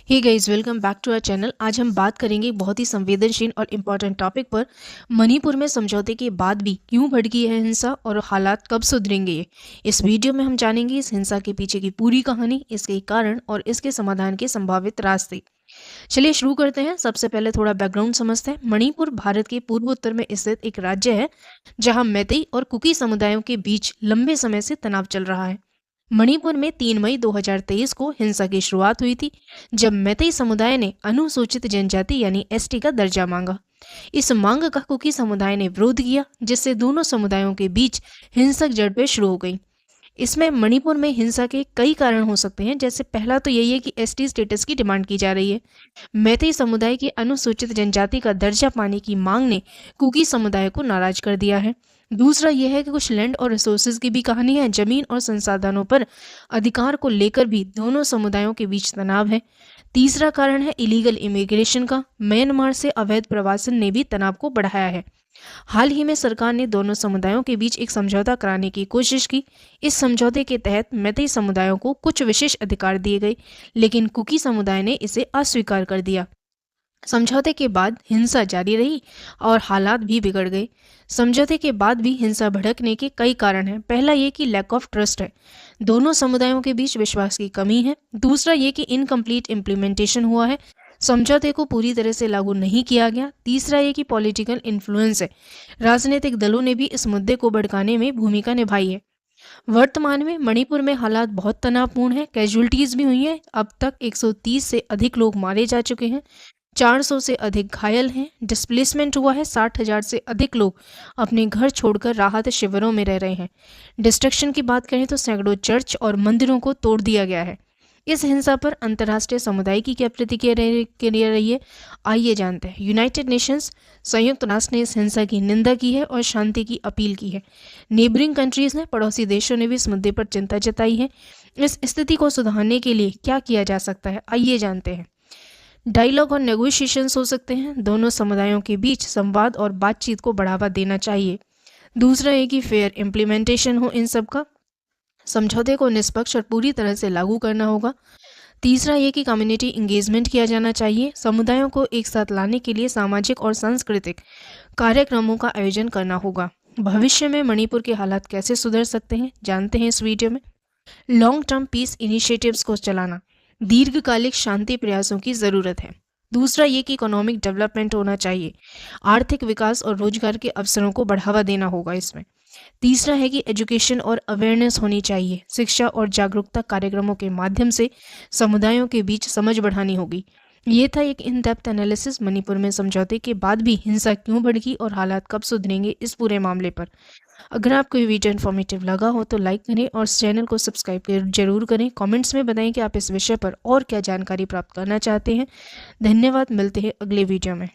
Hey guys, welcome back to our channel. आज हम बात करेंगे एक बहुत ही संवेदनशील और इम्पोर्टेंट टॉपिक पर। मणिपुर में समझौते के बाद भी क्यों भड़की है हिंसा और हालात कब सुधरेंगे ये। इस वीडियो में हम जानेंगे इस हिंसा के पीछे की पूरी कहानी, इसके कारण और इसके समाधान के संभावित रास्ते। चलिए शुरू करते हैं। सबसे पहले थोड़ा बैकग्राउंड समझते हैं। मणिपुर भारत के पूर्वोत्तर में स्थित एक राज्य है जहां मैतेई और कुकी समुदायों के बीच लंबे समय से तनाव चल रहा है। मणिपुर में 3 मई 2023 को हिंसा की शुरुआत हुई थी, जब मैतेई समुदाय ने अनुसूचित जनजाति यानी एसटी का दर्जा मांगा। इस मांग का कुकी समुदाय ने विरोध किया, जिससे दोनों समुदायों के बीच हिंसक झड़पें शुरू हो गई। इसमें मणिपुर में हिंसा के कई कारण हो सकते हैं। जैसे पहला तो यही है कि एसटी स्टेटस की डिमांड की जा रही है। मैतेई समुदाय की अनुसूचित जनजाति का दर्जा पाने की मांग ने कुकी समुदाय को नाराज कर दिया है। दूसरा यह है कि कुछ लैंड और रिसोर्सेज की भी कहानी है। जमीन और संसाधनों पर अधिकार को लेकर भी दोनों समुदायों के बीच तनाव है। तीसरा कारण है इलीगल इमिग्रेशन का। म्यांमार से अवैध प्रवासन ने भी तनाव को बढ़ाया है। हाल ही में सरकार ने दोनों समुदायों के बीच एक समझौता कराने की कोशिश की। इस समझौते के तहत मैतेई समुदायों को कुछ विशेष अधिकार दिए गए, लेकिन कुकी समुदाय ने इसे अस्वीकार कर दिया। समझौते के बाद हिंसा जारी रही और हालात भी बिगड़ गए। समझौते के बाद भी हिंसा भड़कने के कई कारण हैं। पहला ये कि लैक ऑफ ट्रस्ट है, दोनों समुदायों के बीच विश्वास की कमी है। दूसरा ये कि इनकम्प्लीट इम्प्लीमेंटेशन हुआ है, समझौते को पूरी तरह से लागू नहीं किया गया। तीसरा ये कि पॉलिटिकल इन्फ्लुएंस है, राजनीतिक दलों ने भी इस मुद्दे को भड़काने में भूमिका निभाई है। वर्तमान में मणिपुर में हालात बहुत तनावपूर्ण है। कैजुअलिटीज भी हुई हैं। अब तक 130 से अधिक लोग मारे जा चुके हैं, 400 से अधिक घायल हैं। डिस्प्लेसमेंट हुआ है, 60,000 से अधिक लोग अपने घर छोड़कर राहत शिविरों में रह रहे हैं। डिस्ट्रक्शन की बात करें तो सैकड़ों चर्च और मंदिरों को तोड़ दिया गया है। इस हिंसा पर अंतर्राष्ट्रीय समुदाय की क्या प्रतिक्रिया रही है, आइए जानते हैं। यूनाइटेड नेशंस, संयुक्त राष्ट्र ने इस हिंसा की निंदा की है और शांति की अपील की है। नेबरिंग कंट्रीज ने, पड़ोसी देशों ने भी इस मुद्दे पर चिंता जताई है। इस स्थिति को सुधारने के लिए क्या किया जा सकता है, आइए जानते हैं। डायलॉग और नेगोशिएशंस हो सकते हैं। दोनों समुदायों के बीच संवाद और बातचीत को बढ़ावा देना चाहिए। दूसरा है कि फेयर इम्प्लीमेंटेशन हो इन सब का। समझौते को निष्पक्ष और पूरी तरह से लागू करना होगा। तीसरा ये कि कम्युनिटी इंगेजमेंट किया जाना चाहिए। समुदायों को एक साथ लाने के लिए सामाजिक और सांस्कृतिक कार्यक्रमों का आयोजन करना होगा। भविष्य में मणिपुर के हालात कैसे सुधर सकते हैं, जानते हैं इस वीडियो में। लॉन्ग टर्म पीस इनिशिएटिव्स को चलाना, दीर्घकालिक शांति प्रयासों की ज़रूरत है। दूसरा ये कि इकोनॉमिक डेवलपमेंट होना चाहिए, आर्थिक विकास और रोजगार के अवसरों को बढ़ावा देना होगा इसमें। तीसरा है कि एजुकेशन और अवेयरनेस होनी चाहिए, शिक्षा और जागरूकता कार्यक्रमों के माध्यम से समुदायों के बीच समझ बढ़ानी होगी। ये था एक इन डेप्थ एनालिसिस मणिपुर में समझौते के बाद भी हिंसा क्यों बढ़ी और हालात कब सुधरेंगे इस पूरे मामले पर। अगर आपको ये वीडियो इन्फॉर्मेटिव लगा हो तो लाइक करें और इस चैनल को सब्सक्राइब जरूर करें। कमेंट्स में बताएं कि आप इस विषय पर और क्या जानकारी प्राप्त करना चाहते हैं। धन्यवाद, मिलते हैं अगले वीडियो में।